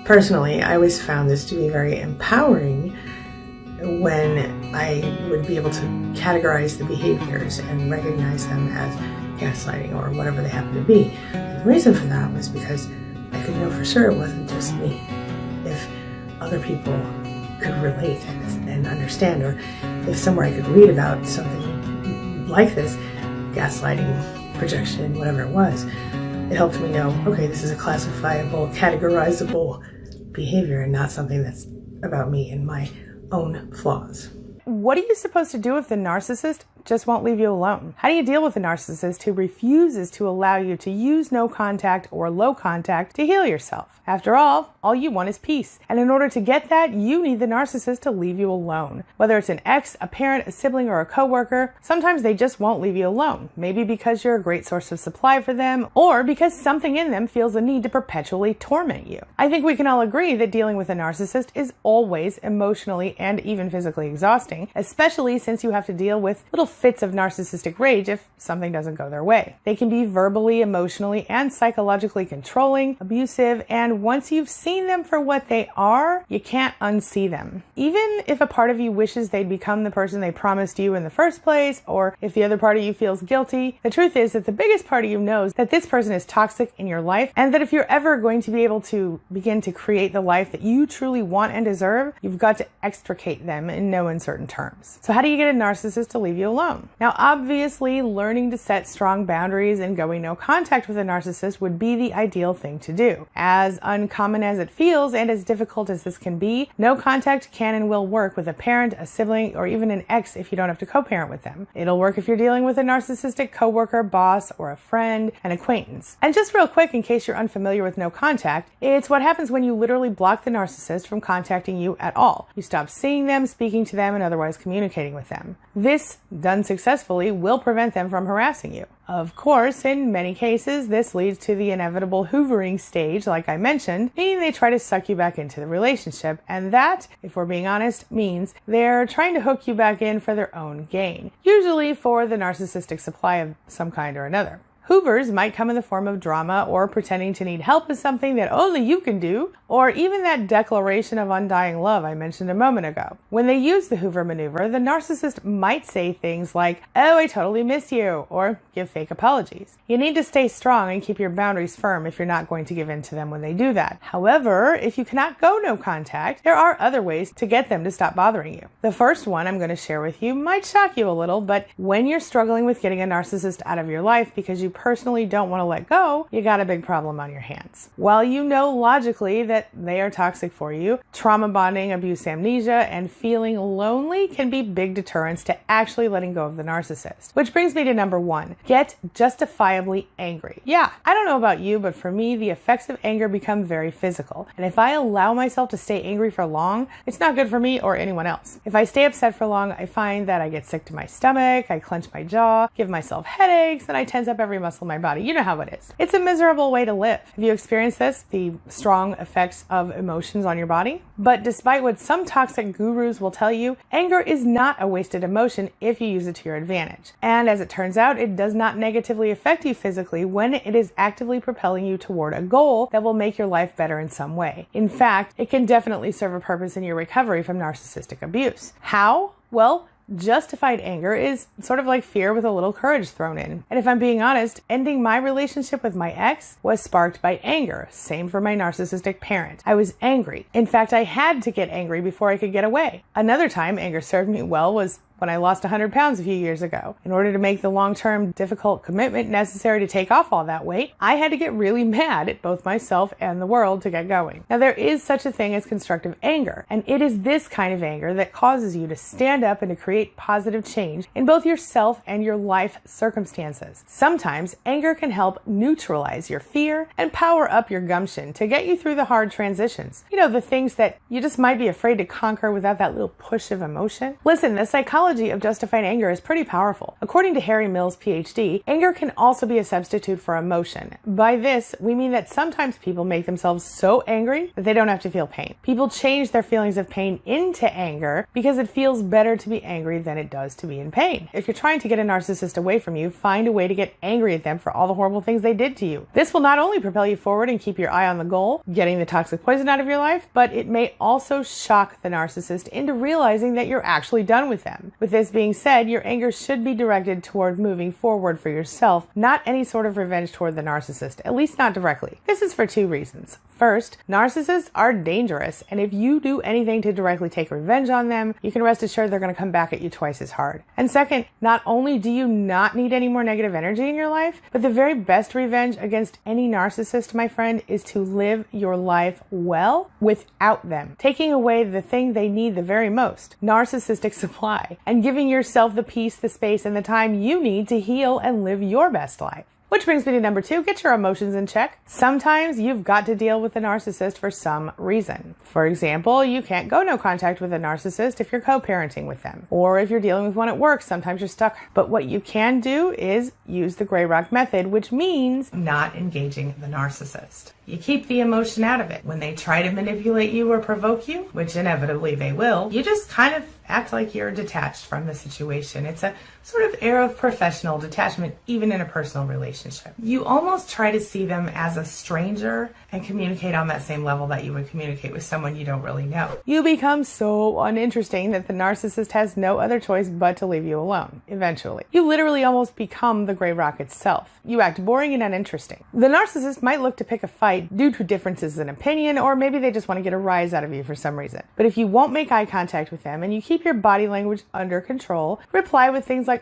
Personally, I always found this to be very empowering when I would be able to categorize the behaviors and recognize them as gaslighting or whatever they happen to be. The reason for that was because I could know for sure it wasn't just me. If other people could relate and understand, or if somewhere I could read about something like this, gaslighting, projection, whatever it was, it helped me know, okay, this is a classifiable, categorizable behavior and not something that's about me and my own flaws. What are you supposed to do if the narcissist just won't leave you alone? How do you deal with a narcissist who refuses to allow you to use no contact or low contact to heal yourself? After all you want is peace. And in order to get that, you need the narcissist to leave you alone. Whether it's an ex, a parent, a sibling, or a coworker, sometimes they just won't leave you alone. Maybe because you're a great source of supply for them, or because something in them feels a need to perpetually torment you. I think we can all agree that dealing with a narcissist is always emotionally and even physically exhausting, especially since you have to deal with little fits of narcissistic rage if something doesn't go their way. They can be verbally, emotionally, and psychologically controlling, abusive, and once you've seen them for what they are, you can't unsee them. Even if a part of you wishes they'd become the person they promised you in the first place, or if the other part of you feels guilty, the truth is that the biggest part of you knows that this person is toxic in your life, and that if you're ever going to be able to begin to create the life that you truly want and deserve, you've got to extricate them in no uncertain terms. So how do you get a narcissist to leave you alone? Now, obviously, learning to set strong boundaries and going no contact with a narcissist would be the ideal thing to do. As uncommon as it feels and as difficult as this can be, no contact can and will work with a parent, a sibling, or even an ex if you don't have to co-parent with them. It'll work if you're dealing with a narcissistic coworker, boss, or a friend, an acquaintance. And just real quick, in case you're unfamiliar with no contact, it's what happens when you literally block the narcissist from contacting you at all. You stop seeing them, speaking to them, and otherwise communicating with them. This, done successfully, will prevent them from harassing you. Of course, in many cases, this leads to the inevitable hoovering stage, like I mentioned, meaning they try to suck you back into the relationship, and that, if we're being honest, means they're trying to hook you back in for their own gain, usually for the narcissistic supply of some kind or another. Hoovers might come in the form of drama or pretending to need help with something that only you can do, or even that declaration of undying love I mentioned a moment ago. When they use the Hoover maneuver, the narcissist might say things like, "Oh, I totally miss you," or give fake apologies. You need to stay strong and keep your boundaries firm if you're not going to give in to them when they do that. However, if you cannot go no contact, there are other ways to get them to stop bothering you. The first one I'm going to share with you might shock you a little, but when you're struggling with getting a narcissist out of your life because you personally don't want to let go, you got a big problem on your hands. While you know logically that they are toxic for you, trauma bonding, abuse amnesia, and feeling lonely can be big deterrents to actually letting go of the narcissist. Which brings me to number one, get justifiably angry. Yeah, I don't know about you, but for me, the effects of anger become very physical. And if I allow myself to stay angry for long, it's not good for me or anyone else. If I stay upset for long, I find that I get sick to my stomach, I clench my jaw, give myself headaches, and I tense up every muscle in my body. You know how it is. It's a miserable way to live. Have you experienced this? The strong effects of emotions on your body? But despite what some toxic gurus will tell you, anger is not a wasted emotion if you use it to your advantage. And as it turns out, it does not negatively affect you physically when it is actively propelling you toward a goal that will make your life better in some way. In fact, it can definitely serve a purpose in your recovery from narcissistic abuse. How? Well, justified anger is sort of like fear with a little courage thrown in. And if I'm being honest, ending my relationship with my ex was sparked by anger. Same for my narcissistic parent. I was angry. In fact, I had to get angry before I could get away. Another time anger served me well was when I lost 100 pounds a few years ago. In order to make the long-term difficult commitment necessary to take off all that weight, I had to get really mad at both myself and the world to get going. Now, there is such a thing as constructive anger, and it is this kind of anger that causes you to stand up and to create positive change in both yourself and your life circumstances. Sometimes anger can help neutralize your fear and power up your gumption to get you through the hard transitions. You know, the things that you just might be afraid to conquer without that little push of emotion. Listen, the psychology psychology of justified anger is pretty powerful. According to Harry Mills, PhD, anger can also be a substitute for emotion. By this, we mean that sometimes people make themselves so angry that they don't have to feel pain. People change their feelings of pain into anger because it feels better to be angry than it does to be in pain. If you're trying to get a narcissist away from you, find a way to get angry at them for all the horrible things they did to you. This will not only propel you forward and keep your eye on the goal, getting the toxic poison out of your life, but it may also shock the narcissist into realizing that you're actually done with them. With this being said, your anger should be directed toward moving forward for yourself, not any sort of revenge toward the narcissist, at least not directly. This is for two reasons. First, narcissists are dangerous, and if you do anything to directly take revenge on them, you can rest assured they're going to come back at you twice as hard. And second, not only do you not need any more negative energy in your life, but the very best revenge against any narcissist, my friend, is to live your life well without them, taking away the thing they need the very most, narcissistic supply, and giving yourself the peace, the space, and the time you need to heal and live your best life. Which brings me to number 2, get your emotions in check. Sometimes you've got to deal with a narcissist for some reason. For example, you can't go no contact with a narcissist if you're co-parenting with them. Or if you're dealing with one at work, sometimes you're stuck. But what you can do is use the gray rock method, which means not engaging the narcissist. You keep the emotion out of it. When they try to manipulate you or provoke you, which inevitably they will, you just kind of act like you're detached from the situation. It's a sort of air of professional detachment, even in a personal relationship. You almost try to see them as a stranger and communicate on that same level that you would communicate with someone you don't really know. You become so uninteresting that the narcissist has no other choice but to leave you alone, eventually. You literally almost become the gray rock itself. You act boring and uninteresting. The narcissist might look to pick a fight due to differences in opinion, or maybe they just want to get a rise out of you for some reason. But if you won't make eye contact with them and you keep your body language under control, reply with things like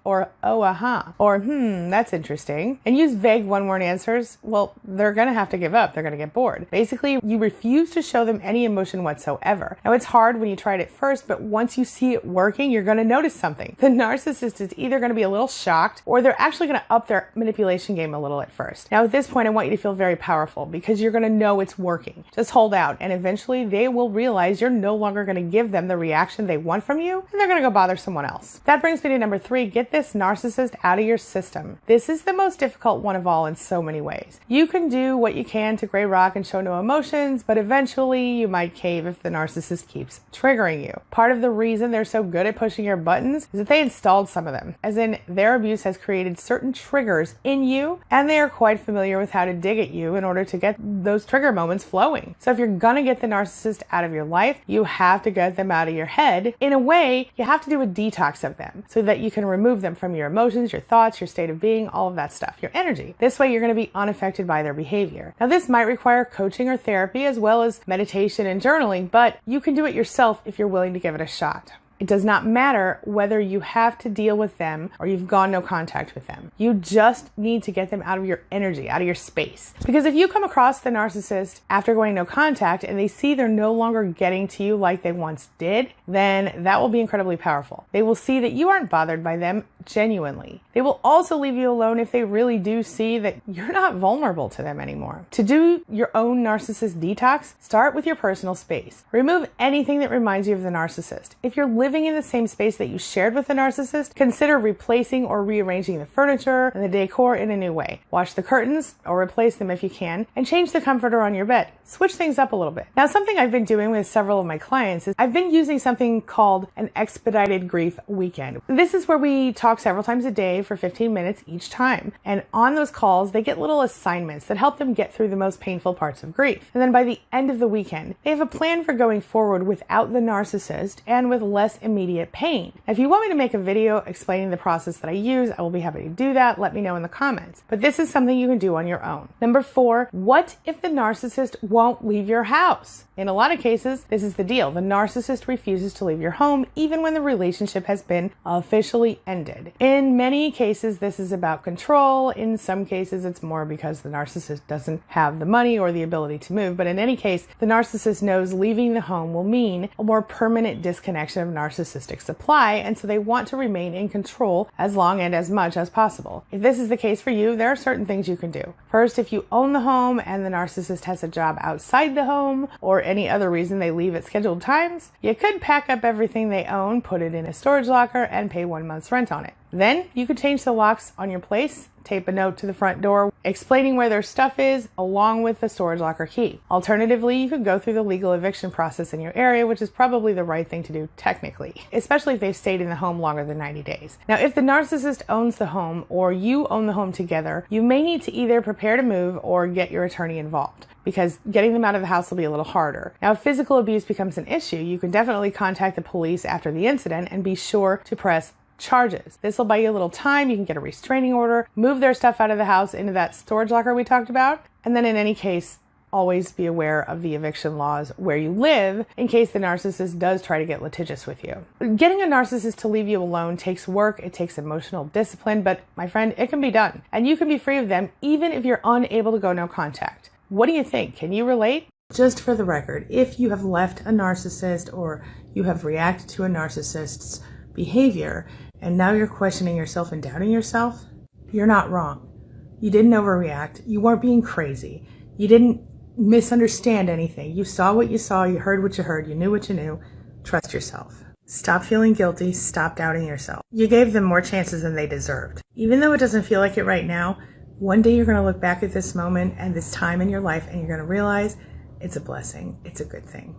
or oh, or that's interesting, and use vague one-word answers, well, they're going to have to give up. They're going to get bored. Basically, you refuse to show them any emotion whatsoever. Now, it's hard when you try it at first, but once you see it working, you're going to notice something. The narcissist is either going to be a little shocked or they're actually going to up their manipulation game a little at first. Now, at this point, I want you to feel very powerful because you're going to know it's working. Just hold out, and eventually they will realize you're no longer going to give them the reaction they want from you, and they're going to go bother someone else. That brings me to number 3, get this narcissist out of your system. This is the most difficult one of all in so many ways. You can do what you can to gray rock and show no emotions, but eventually you might cave if the narcissist keeps triggering you. Part of the reason they're so good at pushing your buttons is that they installed some of them, as in their abuse has created certain triggers in you, and they are quite familiar with how to dig at you in order to get those trigger moments flowing. So if you're gonna get the narcissist out of your life, you have to get them out of your head. In a way, you have to do a detox of them so that you can remove them from your emotions, your thoughts, your state of being, all of that stuff, your energy. This way you're going to be unaffected by their behavior. Now, this might require coaching or therapy as well as meditation and journaling, but you can do it yourself if you're willing to give it a shot. It does not matter whether you have to deal with them or you've gone no contact with them. You just need to get them out of your energy, out of your space. Because if you come across the narcissist after going no contact and they see they're no longer getting to you like they once did, then that will be incredibly powerful. They will see that you aren't bothered by them genuinely. They will also leave you alone if they really do see that you're not vulnerable to them anymore. To do your own narcissist detox, start with your personal space. Remove anything that reminds you of the narcissist. If you're living in the same space that you shared with the narcissist, consider replacing or rearranging the furniture and the decor in a new way. Wash the curtains or replace them if you can, and change the comforter on your bed. Switch things up a little bit. Now, something I've been doing with several of my clients is I've been using something called an expedited grief weekend. This is where we talk several times a day for 15 minutes each time. And on those calls, they get little assignments that help them get through the most painful parts of grief. And then by the end of the weekend, they have a plan for going forward without the narcissist and with less immediate pain. Now, if you want me to make a video explaining the process that I use, I will be happy to do that. Let me know in the comments. But this is something you can do on your own. Number 4, what if the narcissist won't leave your house? In a lot of cases, this is the deal. The narcissist refuses to leave your home even when the relationship has been officially ended. In many cases, this is about control. In some cases, it's more because the narcissist doesn't have the money or the ability to move. But in any case, the narcissist knows leaving the home will mean a more permanent disconnection of narcissistic supply, and so they want to remain in control as long and as much as possible. If this is the case for you, there are certain things you can do. First, if you own the home and the narcissist has a job outside the home or any other reason they leave at scheduled times, you could pack up everything they own, put it in a storage locker, and pay 1 month's rent on it. Then you could change the locks on your place, tape a note to the front door explaining where their stuff is, along with the storage locker key. Alternatively, you could go through the legal eviction process in your area, which is probably the right thing to do technically, especially if they've stayed in the home longer than 90 days. Now, if the narcissist owns the home or you own the home together, you may need to either prepare to move or get your attorney involved, because getting them out of the house will be a little harder. Now, if physical abuse becomes an issue, you can definitely contact the police after the incident and be sure to press charges. This will buy you a little time. You can get a restraining order, move their stuff out of the house into that storage locker we talked about, and then in any case, always be aware of the eviction laws where you live in case the narcissist does try to get litigious with you. Getting a narcissist to leave you alone takes work, it takes emotional discipline, but my friend, it can be done. And you can be free of them even if you're unable to go no contact. What do you think? Can you relate? Just for the record, if you have left a narcissist or you have reacted to a narcissist's behavior and now you're questioning yourself and doubting yourself, you're not wrong. You didn't overreact. You weren't being crazy. You didn't misunderstand anything. You saw what you saw. You heard what you heard. You knew what you knew. Trust yourself. Stop feeling guilty. Stop doubting yourself. You gave them more chances than they deserved. Even though it doesn't feel like it right now, one day you're going to look back at this moment and this time in your life and you're going to realize it's a blessing. It's a good thing.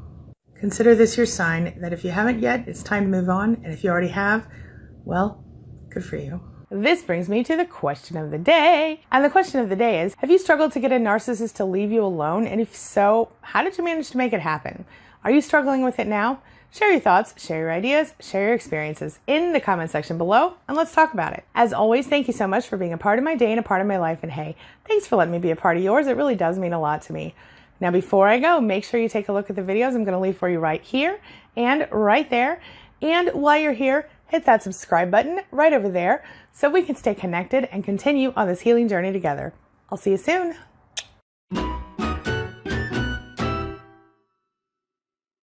Consider this your sign that if you haven't yet, it's time to move on. And if you already have, well, good for you. This brings me to the question of the day. And the question of the day is, have you struggled to get a narcissist to leave you alone? And if so, how did you manage to make it happen? Are you struggling with it now? Share your thoughts, share your ideas, share your experiences in the comment section below, and let's talk about it. As always, thank you so much for being a part of my day and a part of my life. And hey, thanks for letting me be a part of yours. It really does mean a lot to me. Now, before I go, make sure you take a look at the videos I'm going to leave for you right here and right there. And while you're here, hit that subscribe button right over there so we can stay connected and continue on this healing journey together. I'll see you soon.